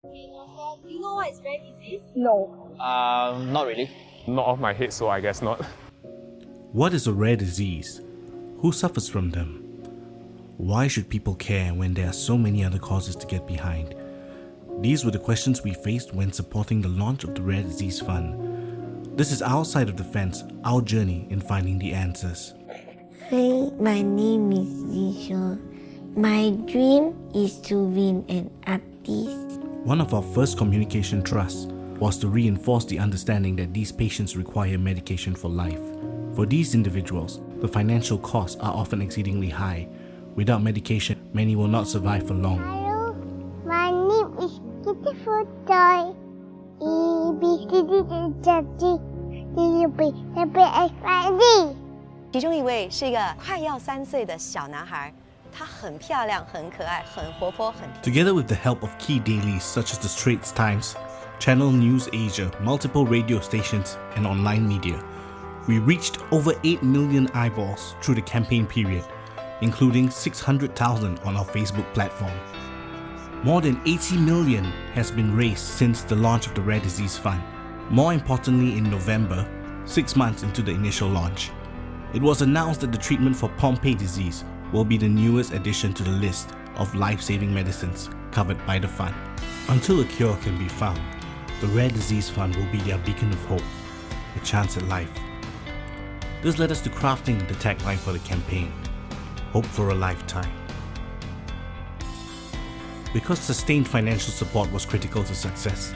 Do you know what is rare disease? No. Not really. Not off my head, so I guess not. What is a rare disease? Who suffers from them? Why should people care when there are so many other causes to get behind? These were the questions we faced when supporting the launch of the Rare Disease Fund. This is our side of the fence, our journey in finding the answers. Hi, my name is Zisha. My dream is to be an artist. One of our first communication trusts was to reinforce the understanding that these patients require medication for life. For these individuals, the financial costs are often exceedingly high. Without medication, many will not survive for long. Hello, my name is Beautiful Toy. A B C D E F G H I J K L M N O P Q R S T U V W X Y Z。其中一位是一个快要3岁的小男孩，他很漂亮、很可爱、很活泼、很。Together with the help of key dailies such as the Straits Times, Channel News Asia, multiple radio stations, and online media, we reached over 8 million eyeballs through the campaign period, including 600,000 on our Facebook platform. More than 80 million has been raised since the launch of the Rare Disease Fund. More importantly, in November, 6 months into the initial launch, it was announced that the treatment for Pompe disease will be the newest addition to the list of life-saving medicines covered by the fund. Until a cure can be found, the Rare Disease Fund will be their beacon of hope, a chance at life. This led us to crafting the tagline for the campaign, Hope for a Lifetime. Because sustained financial support was critical to success,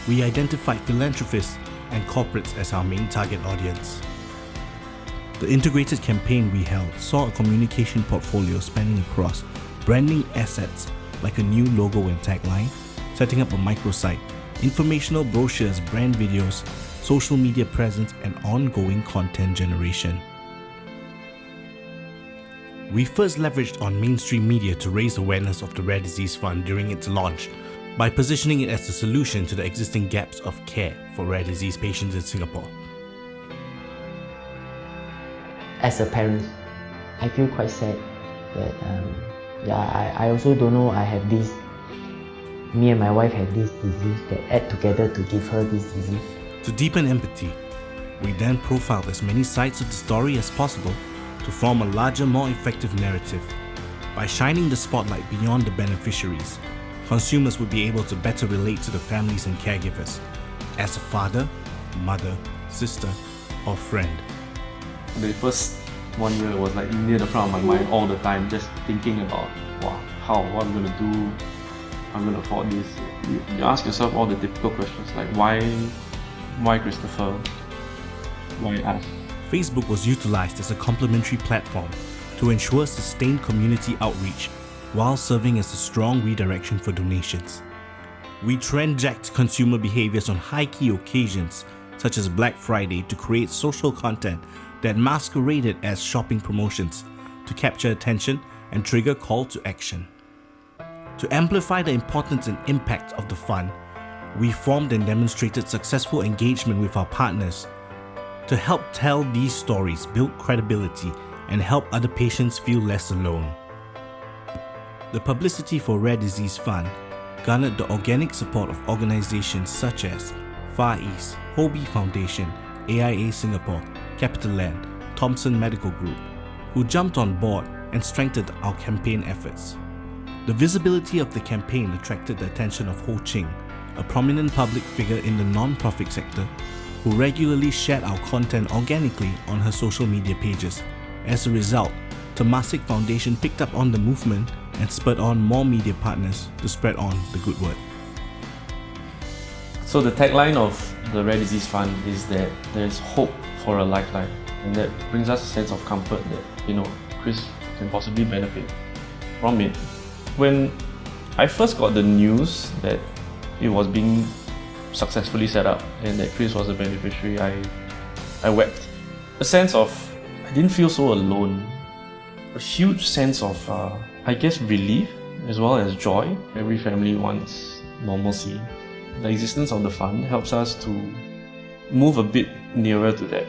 we identified philanthropists and corporates as our main target audience. The integrated campaign we held saw a communication portfolio spanning across branding assets like a new logo and tagline, setting up a microsite, informational brochures, brand videos, social media presence, and ongoing content generation. We first leveraged on mainstream media to raise awareness of the Rare Disease Fund during its launch by positioning it as the solution to the existing gaps of care for rare disease patients in Singapore. As a parent, I feel quite sad that I also don't know I have this. Me and my wife have this disease that add together to give her this disease. To deepen empathy, we then profiled as many sides of the story as possible to form a larger, more effective narrative. By shining the spotlight beyond the beneficiaries, consumers would be able to better relate to the families and caregivers as a father, mother, sister, or friend. The first 1 year was like near the front of my mind all the time, just thinking about what I'm gonna do, I'm gonna afford this. You ask yourself all the typical questions like why Christopher? Why us? Facebook was utilized as a complementary platform to ensure sustained community outreach while serving as a strong redirection for donations. We trend-jacked consumer behaviors on high-key occasions such as Black Friday to create social content that masqueraded as shopping promotions to capture attention and trigger call to action. To amplify the importance and impact of the fund, we formed and demonstrated successful engagement with our partners to help tell these stories, build credibility, and help other patients feel less alone. The publicity for Rare Disease Fund garnered the organic support of organizations such as Far East, Hobie Foundation, AIA Singapore, CapitaLand, Thomson Medical Group, who jumped on board and strengthened our campaign efforts. The visibility of the campaign attracted the attention of Ho Ching, a prominent public figure in the non-profit sector who regularly shared our content organically on her social media pages. As a result, Temasek Foundation picked up on the movement and spurred on more media partners to spread on the good word. So the tagline of the Rare Disease Fund is that there's hope for a lifetime, and that brings us a sense of comfort that, Chris can possibly benefit from it. When I first got the news that it was being successfully set up and that Chris was a beneficiary, I wept. A sense of, I didn't feel so alone. A huge sense of, relief as well as joy. Every family wants normalcy. The existence of the fund helps us to move a bit nearer to that.